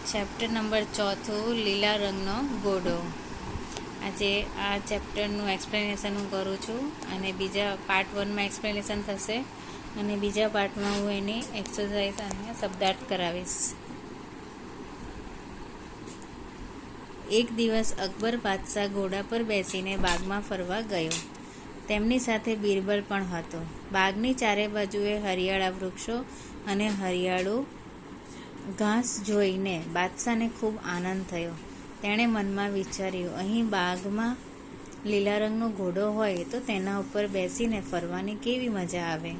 Chapter number 4 લીલા રંગનો ઘોડો. આજે આ ચેપ્ટરનું એક્સપ્લેનેશન હું કરું છું અને બીજા પાર્ટ 1માં એક્સપ્લેનેશન થશે અને બીજા પાર્ટમાં હું એની એક્સરસાઇઝ અને શબ્દાર્થ કરાવીશ. એક દિવસ અકબર બાદશાહ ઘોડા પર બેસીને બાગમાં ફરવા ગયો. તેમની સાથે બિરબલ પણ હતો. બાગની ચારે બાજુએ હરિયાળા વૃક્ષો અને હરિયાળું ઘાસ જોઈને બાદશાહને ખૂબ આનંદ થયો. તેણે મનમાં વિચાર્યું, અહીં બાગમાં લીલા રંગનો ઘોડો હોય તો તેના ઉપર બેસીને ફરવાની કેવી મજા આવે.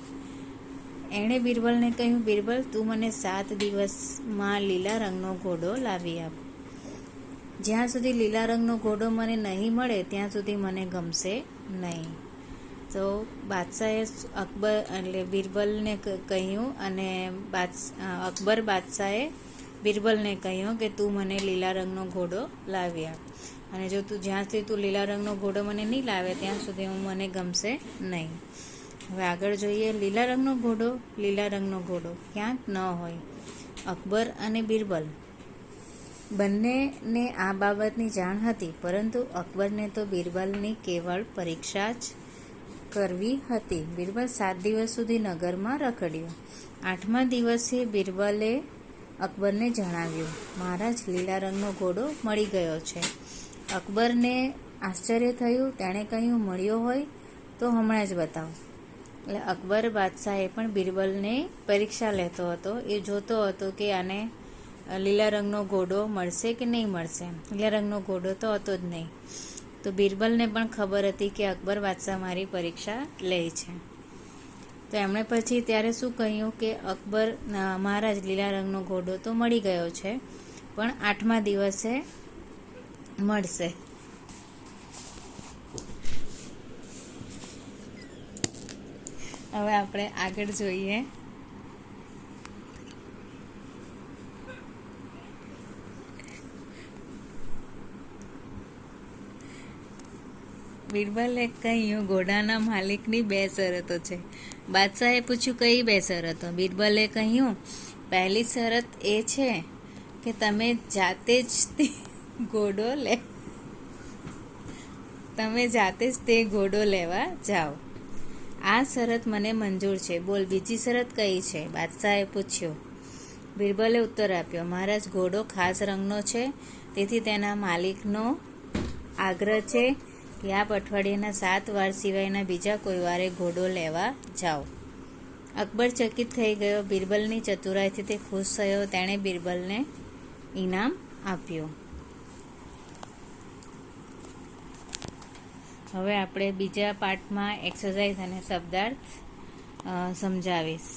એણે બિરબલને કહ્યું, બિરબલ, તું મને 7 દિવસમાં લીલા રંગનો ઘોડો લાવી આપ. જ્યાં સુધી લીલા રંગનો ઘોડો મને નહીં મળે ત્યાં સુધી મને ગમશે નહીં. તો બાદશાહે અકબર એટલે બિરબલને કહ્યું અને અકબર બાદશાહે બિરબલને કહ્યું કે તું મને લીલા રંગનો ઘોડો લાવી આપ અને જો જ્યાં સુધી તું લીલા રંગનો ઘોડો મને નહીં લાવે ત્યાં સુધી મને ગમશે નહીં. હવે આગળ જોઈએ. લીલા રંગનો ઘોડો ક્યાંક ન હોય. અકબર અને બિરબલ બંનેને આ બાબતની જાણ હતી, પરંતુ અકબરને તો બિરબલની કેવળ પરીક્ષા જ કરવી હતી. બિરબલ 7 દિવસ સુધી નગરમાં રખડ્યો. 8મા દિવસે બિરબલે અકબરને જણાવ્યું, મહારાજ, લીલા રંગનો ઘોડો મળી ગયો છે. અકબરને આશ્ચર્ય થયું. તેણે કહ્યું, મળ્યો હોય તો હમણાં જ બતાવો. એટલે અકબર બાદશાહે પણ બિરબલને પરીક્ષા લેતો હતો. એ જોતો હતો કે આને લીલા રંગનો ઘોડો મળશે કે નહીં મળશે. લીલા રંગનો ઘોડો તો હતો જ નહીં. તો બિરબલને પણ ખબર હતી કે અકબર બાદશાહ મારી પરીક્ષા લે છે. તો એમણે પછી ત્યારે શું કહ્યું કે અકબર, મહારાજ, લીલા રંગનો ઘોડો તો મળી ગયો છે, પણ 8મા દિવસે મળશે. હવે આપણે આગળ જોઈએ. બિરબલે કહ્યું, ઘોડાના માલિકની 2 શરતો છે. બાદશાહે પૂછ્યું, કઈ 2 શરતો? બિરબલે કહ્યું, પહેલી શરત એ છે કે તમે જાતે જ તે ઘોડો લેવા જાઓ. આ શરત મને મંજૂર છે. બોલ, બીજી શરત કઈ છે? બાદશાહે પૂછ્યું. બિરબલે ઉત્તર આપ્યો, મહારાજ, ઘોડો ખાસ રંગનો છે, તેથી તેના માલિકનો આગ્રહ છે કે આપ અઠવાડિયાના 7 વાર સિવાયના બીજા કોઈ વારે ઘોડો લેવા જાઓ. અકબર ચકિત થઈ ગયો. બિરબલની ચતુરાઈથી તે ખુશ થયો. તેણે બિરબલને ઇનામ આપ્યું. હવે આપણે બીજા પાઠમાં એક્સરસાઇઝ અને શબ્દાર્થ સમજાવીશ.